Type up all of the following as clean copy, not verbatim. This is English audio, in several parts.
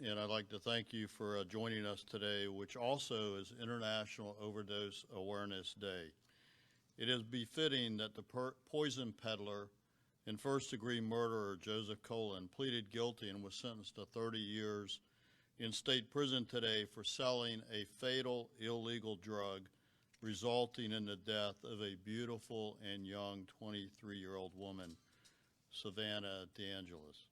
and I'd like to thank you for joining us today, which also is International Overdose Awareness Day. It is befitting that the poison peddler and first-degree murderer Joseph Colin pleaded guilty and was sentenced to 30 years in state prison today for selling a fatal illegal drug resulting in the death of a beautiful and young 23-year-old woman, Savannah DeAngelis.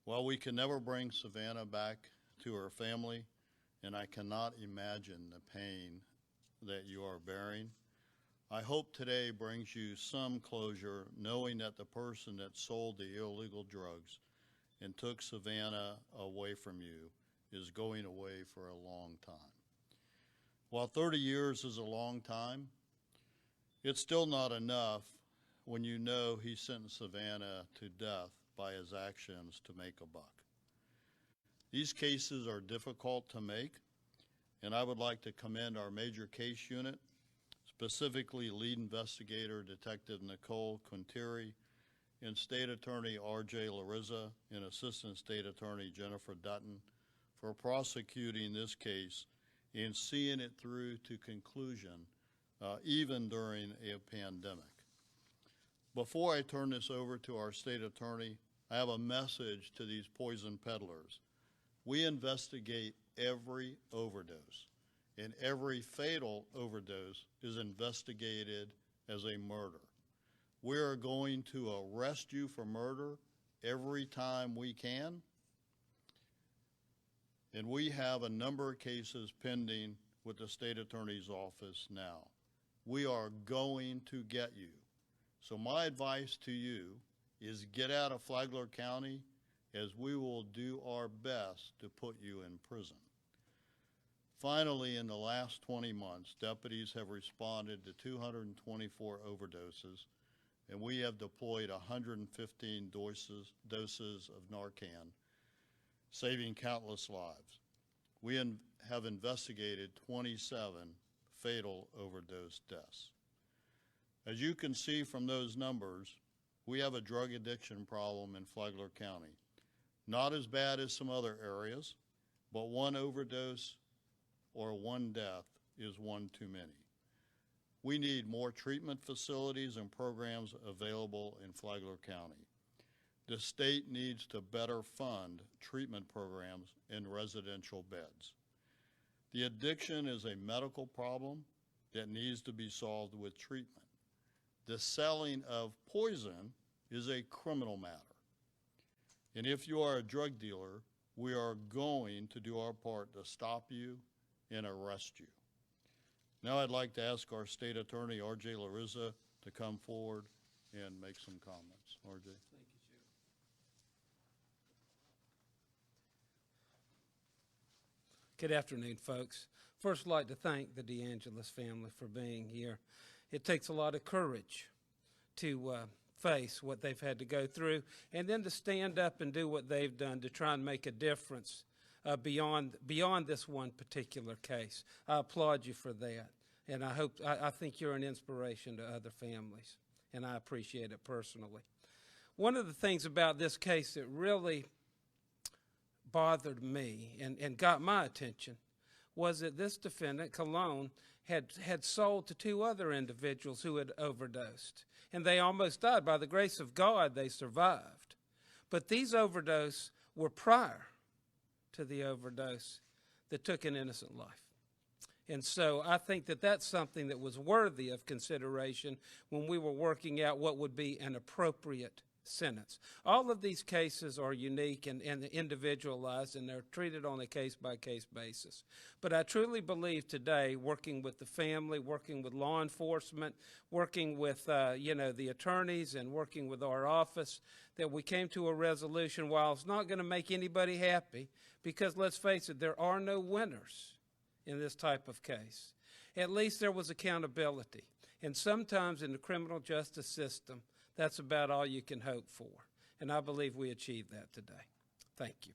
While we can never bring Savannah back to her family, and I cannot imagine the pain that you are bearing, I hope today brings you some closure knowing that the person that sold the illegal drugs and took Savannah away from you is going away for a long time. While 30 years is a long time, it's still not enough when you know he sentenced Savannah to death by his actions to make a buck. These cases are difficult to make, and I would like to commend our major case unit, specifically lead investigator Detective Nicole Quintieri and State Attorney R.J. Larizza and Assistant State Attorney Jennifer Dutton for prosecuting this case and seeing it through to conclusion, even during a pandemic. Before I turn this over to our state attorney, I have a message to these poison peddlers. We investigate every overdose, and every fatal overdose is investigated as a murder. We are going to arrest you for murder every time we can, and we have a number of cases pending with the state attorney's office now. We are going to get you. So my advice to you is get out of Flagler County, as we will do our best to put you in prison. Finally, in the last 20 months, deputies have responded to 224 overdoses, and we have deployed 115 doses of Narcan, saving countless lives. We have investigated 27 fatal overdose deaths. As you can see from those numbers, we have a drug addiction problem in Flagler County. Not as bad as some other areas, but one overdose or one death is one too many. We need more treatment facilities and programs available in Flagler County. The state needs to better fund treatment programs and residential beds. The addiction is a medical problem that needs to be solved with treatment. The selling of poison is a criminal matter. And if you are a drug dealer, we are going to do our part to stop you and arrest you. Now I'd like to ask our state attorney, R.J. Larizza, to come forward and make some comments. R.J. Thank you, Joe. Good afternoon, folks. First, I'd like to thank the DeAngelis family for being here. It takes a lot of courage to face what they've had to go through, and then to stand up and do what they've done to try and make a difference beyond this one particular case. I applaud you for that, and I think you're an inspiration to other families, and I appreciate it personally. One of the things about this case that really bothered me and got my attention was that this defendant, Colon, had sold to two other individuals who had overdosed, and they almost died. By the grace of God, they survived. But these overdoses were prior to the overdose that took an innocent life. And so I think that that's something that was worthy of consideration when we were working out what would be an appropriate sentence. All of these cases are unique and individualized, and they're treated on a case-by-case basis. But I truly believe today, working with the family, working with law enforcement, working with the attorneys, and working with our office, that we came to a resolution. While it's not going to make anybody happy, because let's face it, there are no winners in this type of case. At least there was accountability. And sometimes in the criminal justice system, that's about all you can hope for. And I believe we achieved that today. Thank you.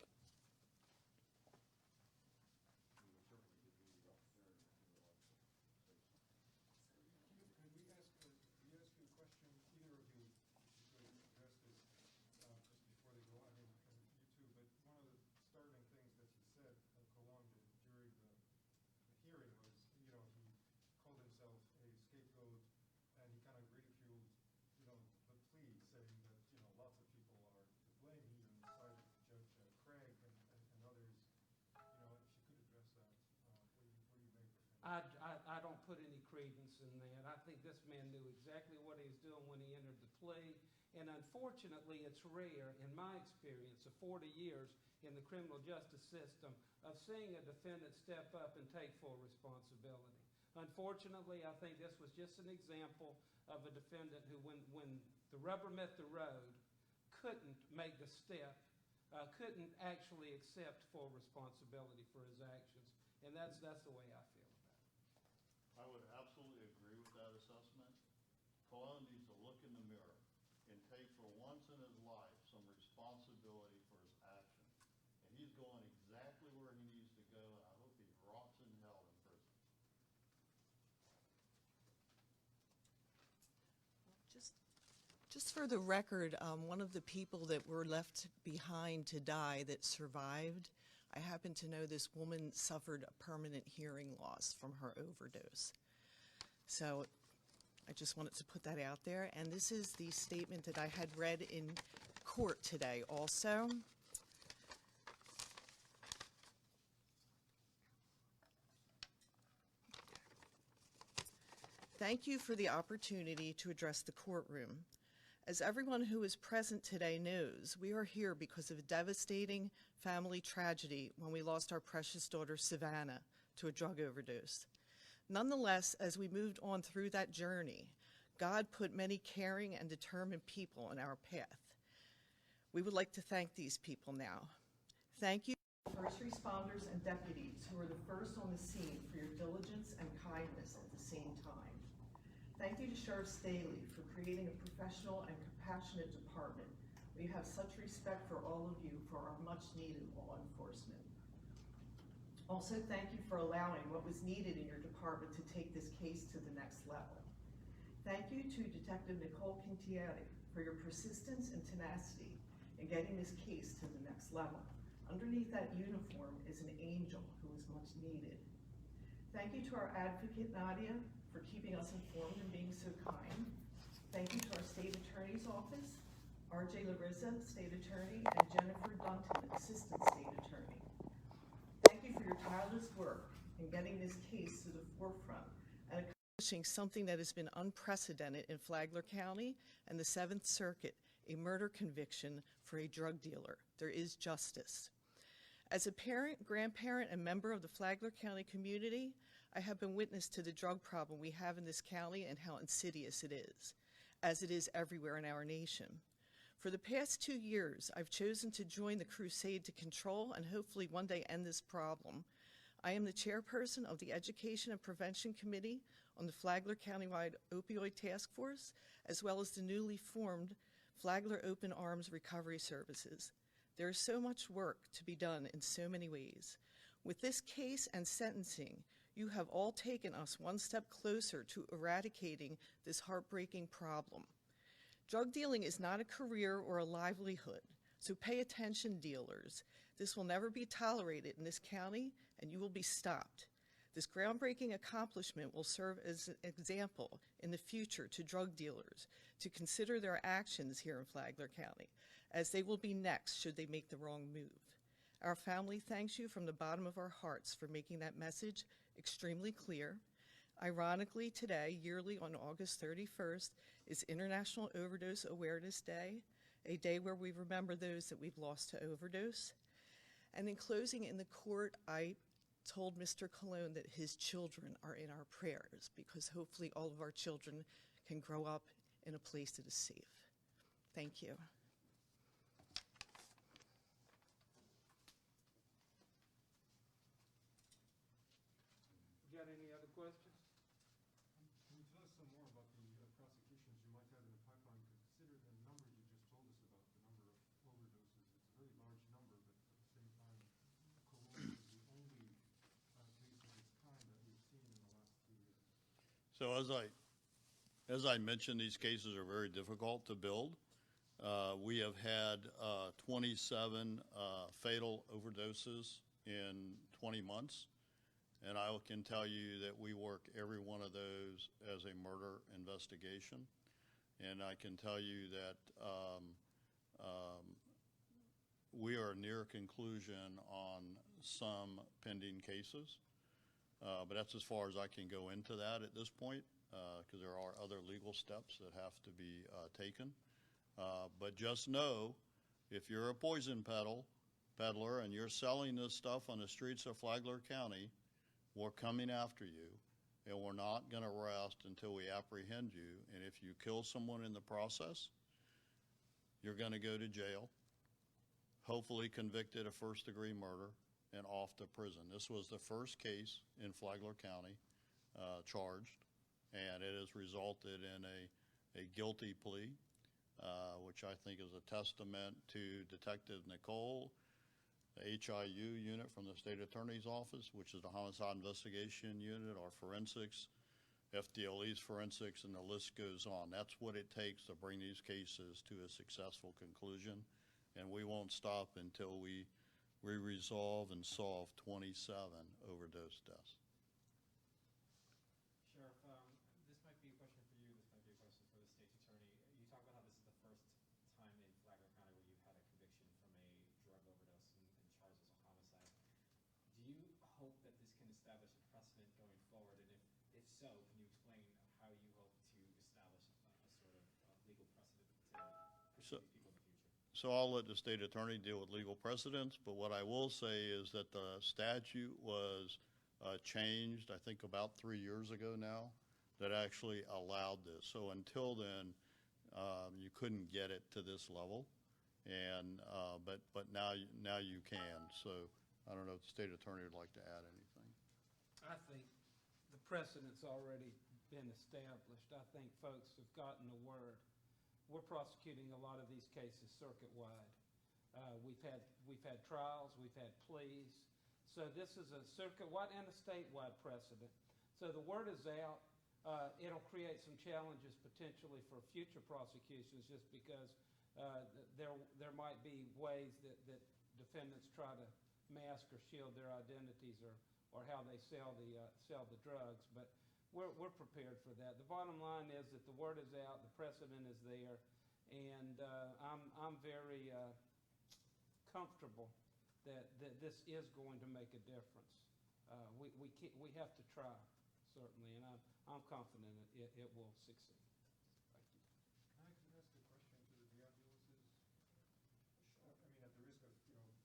One of the startling things I don't put any credence in that. I think this man knew exactly what he was doing when he entered the plea. And unfortunately, it's rare, in my experience of 40 years in the criminal justice system, of seeing a defendant step up and take full responsibility. Unfortunately, I think this was just an example of a defendant who, when the rubber met the road, couldn't make the step, couldn't actually accept full responsibility for his actions. And that's the way I feel about it. I would absolutely agree with that assessment. Cologne needs to look in the mirror and take for once in his life some responsibility for his actions. And he's going exactly where he needs to go, and I hope he rots in hell in prison. Just for the record, one of the people that were left behind to die that survived, I happen to know this woman suffered a permanent hearing loss from her overdose. So I just wanted to put that out there. And this is the statement that I had read in court today also. Thank you for the opportunity to address the courtroom. As everyone who is present today knows, we are here because of a devastating family tragedy when we lost our precious daughter, Savannah, to a drug overdose. Nonetheless, as we moved on through that journey, God put many caring and determined people in our path. We would like to thank these people now. Thank you, first responders and deputies who were the first on the scene, for your diligence and kindness at the same time. Thank you to Sheriff Staly for creating a professional and compassionate department. We have such respect for all of you for our much needed law enforcement. Also, thank you for allowing what was needed in your department to take this case to the next level. Thank you to Detective Nicole Quintieri for your persistence and tenacity in getting this case to the next level. Underneath that uniform is an angel who is much needed. Thank you to our advocate, Nadia, for keeping us informed and being so kind. Thank you to our State Attorney's Office, R.J. Larizza, State Attorney, and Jennifer Dunton, Assistant State Attorney. Thank you for your tireless work in getting this case to the forefront and accomplishing something that has been unprecedented in Flagler County and the 7th Circuit, a murder conviction for a drug dealer. There is justice. As a parent, grandparent, and member of the Flagler County community, I have been witness to the drug problem we have in this county and how insidious it is, as it is everywhere in our nation. For the past 2 years, I've chosen to join the crusade to control and hopefully one day end this problem. I am the chairperson of the Education and Prevention Committee on the Flagler Countywide Opioid Task Force, as well as the newly formed Flagler Open Arms Recovery Services. There is so much work to be done in so many ways. With this case and sentencing, you have all taken us one step closer to eradicating this heartbreaking problem. Drug dealing is not a career or a livelihood, so pay attention, dealers. This will never be tolerated in this county, and you will be stopped. This groundbreaking accomplishment will serve as an example in the future to drug dealers to consider their actions here in Flagler County, as they will be next should they make the wrong move. Our family thanks you from the bottom of our hearts for making that message extremely clear. Ironically, today, yearly on August 31st, is International Overdose Awareness Day, a day where we remember those that we've lost to overdose. And in closing in the court, I told Mr. Colon that his children are in our prayers, because hopefully all of our children can grow up in a place that is safe. Thank you. Got any other questions? Can you tell us some more about the prosecutions you might have in the pipeline? Consider the number you just told us about, the number of overdoses. It's a very large number, but at the same time, Cologne is the only case of its kind that we've seen in the last 2 years. So as I mentioned, these cases are very difficult to build. We have had 27 fatal overdoses in 20 months. And I can tell you that we work every one of those as a murder investigation. And I can tell you that we are near conclusion on some pending cases. But that's as far as I can go into that at this point, because there are other legal steps that have to be taken. But just know, if you're a poison peddler and you're selling this stuff on the streets of Flagler County, we're coming after you, and we're not going to rest until we apprehend you. And if you kill someone in the process, you're going to go to jail, hopefully convicted of first-degree murder, and off to prison. This was the first case in Flagler County charged, and it has resulted in a guilty plea, which I think is a testament to Detective Nicole, the HIU unit from the State Attorney's Office, which is the Homicide Investigation Unit, our forensics, FDLE's forensics, and the list goes on. That's what it takes to bring these cases to a successful conclusion, and we won't stop until we resolve and solve 27 overdose deaths. Sheriff, this might be a question for you, this might be a question for the state's attorney. You talk about how this is the first time in Flagler County where you've had a conviction from a drug overdose and charged as a homicide. Do you hope that this can establish a precedent going forward? And if so, can you explain how you hope to establish a sort of legal precedent to pursue these people in the future? So I'll let the state attorney deal with legal precedents, but what I will say is that the statute was changed, I think about 3 years ago now, that actually allowed this. So until then, you couldn't get it to this level, and but now you can. So I don't know if the state attorney would like to add anything. I think the precedent's already been established. I think folks have gotten the word. We're prosecuting a lot of these cases circuit-wide. We've had trials, we've had pleas. So this is a circuit-wide and a statewide precedent. So the word is out. It'll create some challenges potentially for future prosecutions, just because there might be ways that defendants try to mask or shield their identities or how they sell the drugs. But we're prepared for that. The bottom line is that the word is out, the precedent is there, and I'm very comfortable that this is going to make a difference. We have to try, certainly, and I'm confident it will succeed. Thank you. Can I ask a question to the DeAngelises? Sure. I mean, at the risk of, being a bit fluid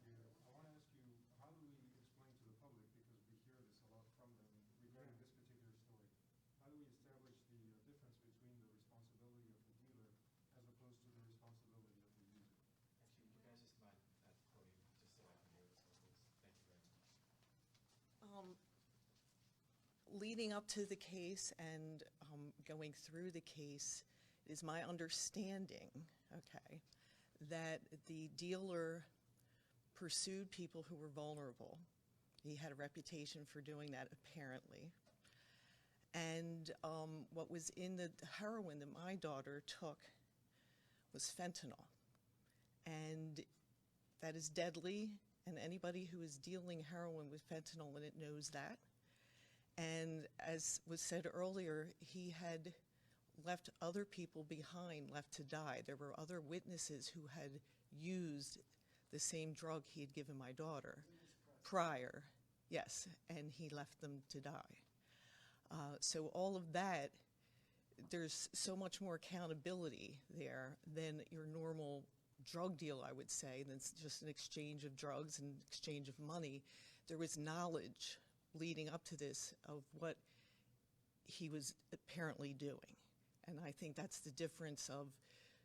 here, I want to ask you, how do we explain to the public, because we hear this a lot from them regarding this particular story, how do we establish the difference between the responsibility of the dealer as opposed to the responsibility of the user? Actually, you guys just mind at the podium, just so I can hear this, please. Thank you very much. Leading up to the case and going through the case, it is my understanding, okay, that the dealer pursued people who were vulnerable. He had a reputation for doing that, apparently. And what was in the heroin that my daughter took was fentanyl. And that is deadly, and anybody who is dealing heroin with fentanyl in it knows that. And as was said earlier, he had left other people behind, left to die. There were other witnesses who had used the same drug he had given my daughter prior. Yes, and he left them to die. So all of that, there's so much more accountability there than your normal drug deal, I would say, than just an exchange of drugs and exchange of money. There was knowledge leading up to this of what he was apparently doing. And I think that's the difference of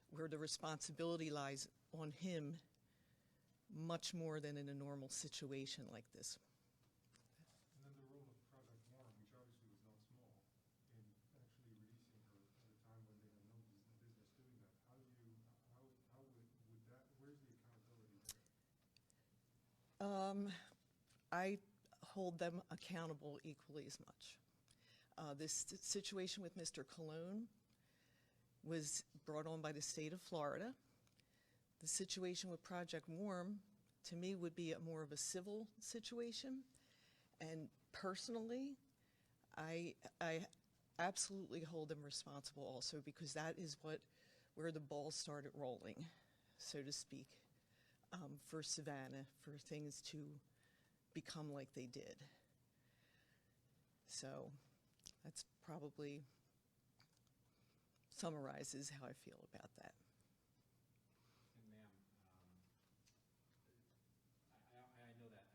where the responsibility lies on him much more than in a normal situation like this. And then the role of Project Warm, which obviously was not small, in actually releasing her at a time when they had no business doing that. How would that, where's the accountability there? I hold them accountable equally as much. This situation with Mr. Colon was brought on by the state of Florida. The situation with Project Warm, to me, would be more of a civil situation. And personally, I absolutely hold them responsible also, because that is where the ball started rolling, so to speak, for Savannah, for things to become like they did. So that's probably summarizes how I feel about that. And ma'am, I know that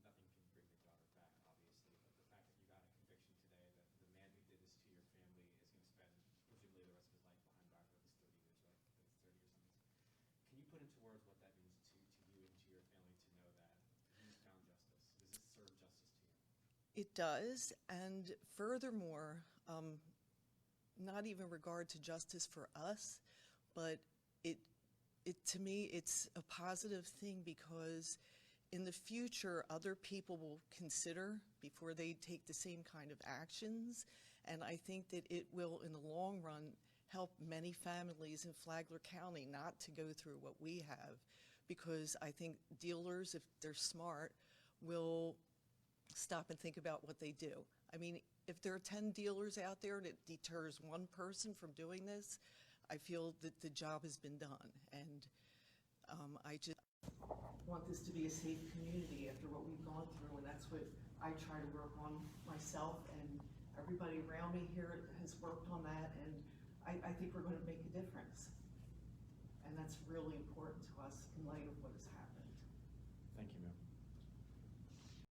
nothing can bring your daughter back, obviously, but the fact that you got a conviction today, that the man who did this to your family is going to spend presumably the rest of his life behind bars for at least 30 years, right? At least 30 or something. Can you put into words what that means to you and to your family to know that he's found justice? Does this serve justice to you? It does, and furthermore, not even regard to justice for us, but it to me, it's a positive thing because in the future, other people will consider before they take the same kind of actions, and I think that it will, in the long run, help many families in Flagler County not to go through what we have, because I think dealers, if they're smart, will stop and think about what they do. I mean, if there are 10 dealers out there and it deters one person from doing this, I feel that the job has been done. And I just want this to be a safe community after what we've gone through, and that's what I try to work on myself, and everybody around me here has worked on that, and I think we're going to make a difference. And that's really important to us in light of what has happened.